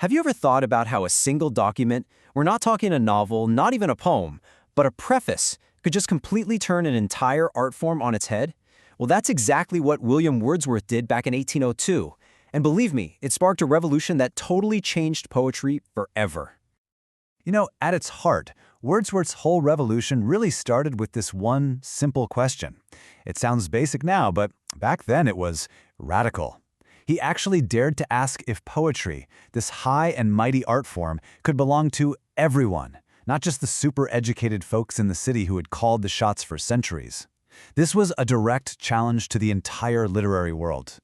Have you ever thought about how a single document, we're not talking a novel, not even a poem, but a preface, could just completely turn an entire art form on its head? Well, that's exactly what William Wordsworth did back in 1802. And believe me, it sparked a revolution that totally changed poetry forever. You know, at its heart, Wordsworth's whole revolution really started with this one simple question. It sounds basic now, but back then it was radical. He actually dared to ask if poetry, this high and mighty art form, could belong to everyone, not just the super-educated folks in the city who had called the shots for centuries. This was a direct challenge to the entire literary world.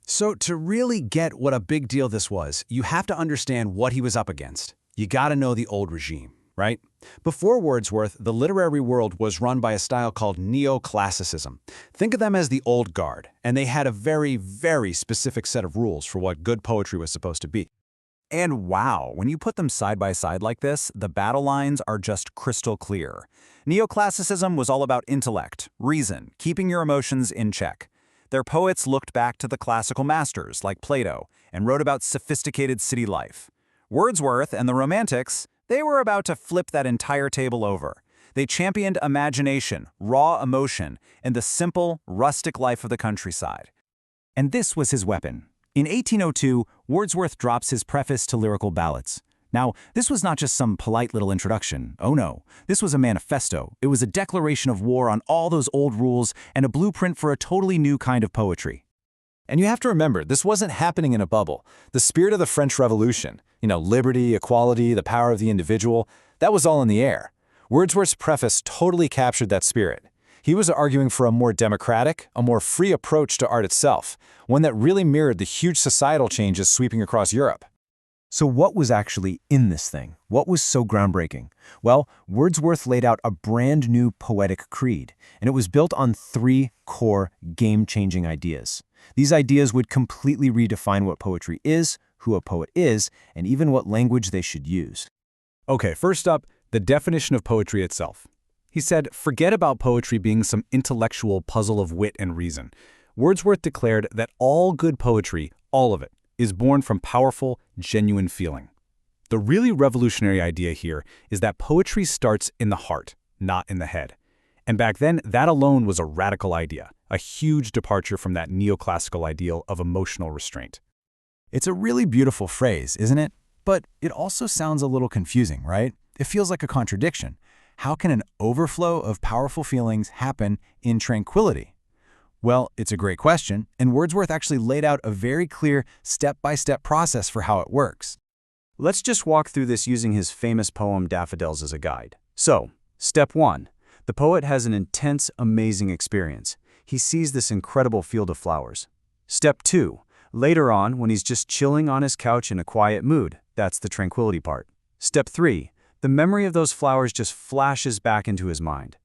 So to really get what a big deal this was, you have to understand what he was up against. You gotta know the old regime, right? Before Wordsworth, the literary world was run by a style called Neoclassicism. Think of them as the old guard, and they had a very, very specific set of rules for what good poetry was supposed to be. And wow, when you put them side by side like this, the battle lines are just crystal clear. Neoclassicism was all about intellect, reason, keeping your emotions in check. Their poets looked back to the classical masters like Plato and wrote about sophisticated city life. Wordsworth and the Romantics, they were about to flip that entire table over. They championed imagination, raw emotion, and the simple, rustic life of the countryside. And this was his weapon. In 1802, Wordsworth drops his preface to Lyrical Ballads. Now, this was not just some polite little introduction. Oh no, this was a manifesto. It was a declaration of war on all those old rules and a blueprint for a totally new kind of poetry. And you have to remember, this wasn't happening in a bubble. The spirit of the French Revolution, liberty, equality, the power of the individual, that was all in the air. Wordsworth's preface totally captured that spirit. He was arguing for a more democratic, a more free approach to art itself, one that really mirrored the huge societal changes sweeping across Europe. So what was actually in this thing? What was so groundbreaking? Well, Wordsworth laid out a brand new poetic creed, and it was built on three core game-changing ideas. These ideas would completely redefine what poetry is, who a poet is, and even what language they should use. Okay, first up, the definition of poetry itself. He said, forget about poetry being some intellectual puzzle of wit and reason. Wordsworth declared that all good poetry, all of it, is born from powerful, genuine feeling. The really revolutionary idea here is that poetry starts in the heart, not in the head. And back then, that alone was a radical idea, a huge departure from that neoclassical ideal of emotional restraint. It's a really beautiful phrase, isn't it? But it also sounds a little confusing, right? It feels like a contradiction. How can an overflow of powerful feelings happen in tranquility? Well, it's a great question, and Wordsworth actually laid out a very clear step-by-step process for how it works. Let's just walk through this using his famous poem Daffodils as a guide. So, step 1. The poet has an intense, amazing experience. He sees this incredible field of flowers. Step 2. Later on, when he's just chilling on his couch in a quiet mood, that's the tranquility part. Step 3. The memory of those flowers just flashes back into his mind.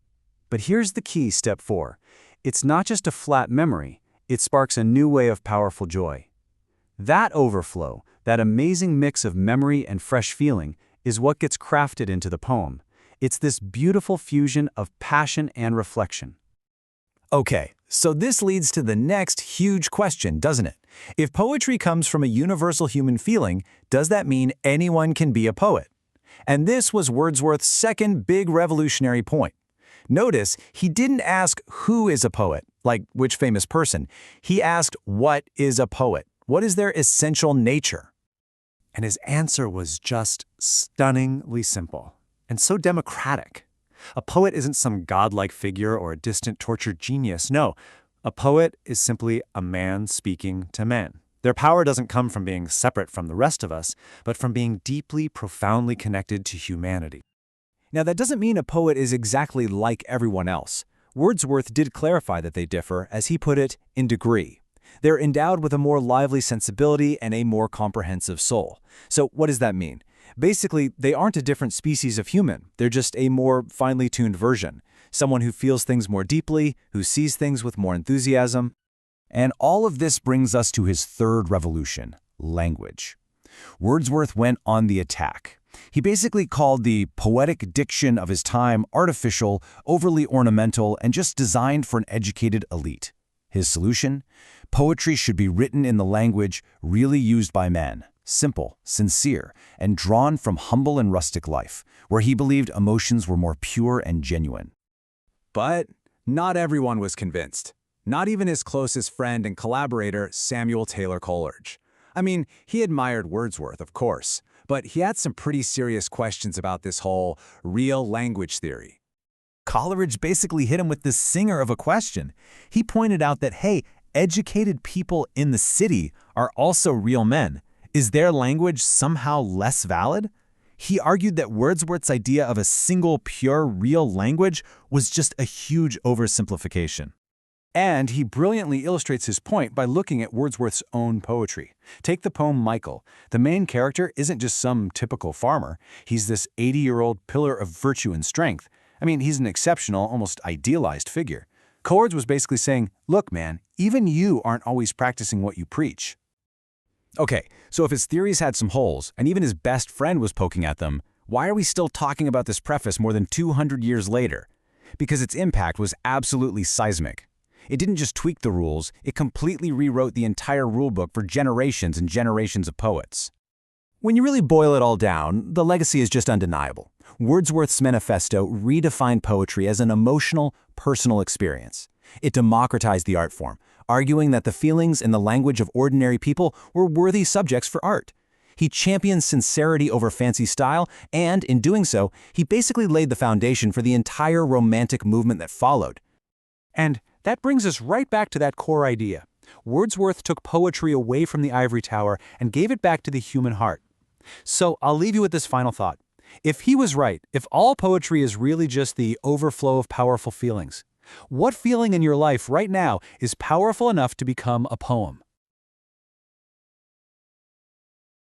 But here's the key, step 4. It's not just a flat memory, it sparks a new way of powerful joy. That overflow, that amazing mix of memory and fresh feeling, is what gets crafted into the poem. It's this beautiful fusion of passion and reflection. Okay, so this leads to the next huge question, doesn't it? If poetry comes from a universal human feeling, does that mean anyone can be a poet? And this was Wordsworth's second big revolutionary point. Notice, he didn't ask who is a poet, like which famous person. He asked what is a poet? What is their essential nature? And his answer was just stunningly simple and so democratic. A poet isn't some godlike figure or a distant tortured genius. No, a poet is simply a man speaking to men. Their power doesn't come from being separate from the rest of us, but from being deeply, profoundly connected to humanity. Now, that doesn't mean a poet is exactly like everyone else. Wordsworth did clarify that they differ, as he put it, in degree. They're endowed with a more lively sensibility and a more comprehensive soul. So what does that mean? Basically, they aren't a different species of human. They're just a more finely tuned version. Someone who feels things more deeply, who sees things with more enthusiasm. And all of this brings us to his third revolution, language. Wordsworth went on the attack. He basically called the poetic diction of his time artificial, overly ornamental, and just designed for an educated elite. His solution? Poetry should be written in the language really used by men. simple, sincere, and drawn from humble and rustic life, where he believed emotions were more pure and genuine. But not everyone was convinced. Not even his closest friend and collaborator, Samuel Taylor Coleridge. I mean, he admired Wordsworth, of course, but he had some pretty serious questions about this whole real language theory. Coleridge basically hit him with this singer of a question. He pointed out that, hey, educated people in the city are also real men. Is their language somehow less valid? He argued that Wordsworth's idea of a single, pure, real language was just a huge oversimplification. And he brilliantly illustrates his point by looking at Wordsworth's own poetry. Take the poem Michael. The main character isn't just some typical farmer. He's this 80-year-old pillar of virtue and strength. I mean, he's an exceptional, almost idealized figure. Coleridge was basically saying, look, man, even you aren't always practicing what you preach. Okay, so if his theories had some holes, and even his best friend was poking at them, why are we still talking about this preface more than 200 years later? Because its impact was absolutely seismic. It didn't just tweak the rules, it completely rewrote the entire rulebook for generations and generations of poets. When you really boil it all down, the legacy is just undeniable. Wordsworth's Manifesto redefined poetry as an emotional, personal experience. It democratized the art form, arguing that the feelings and the language of ordinary people were worthy subjects for art. He championed sincerity over fancy style, and in doing so, he basically laid the foundation for the entire Romantic movement that followed. And that brings us right back to that core idea. Wordsworth took poetry away from the ivory tower and gave it back to the human heart. So I'll leave you with this final thought. If he was right, if all poetry is really just the overflow of powerful feelings, what feeling in your life right now is powerful enough to become a poem?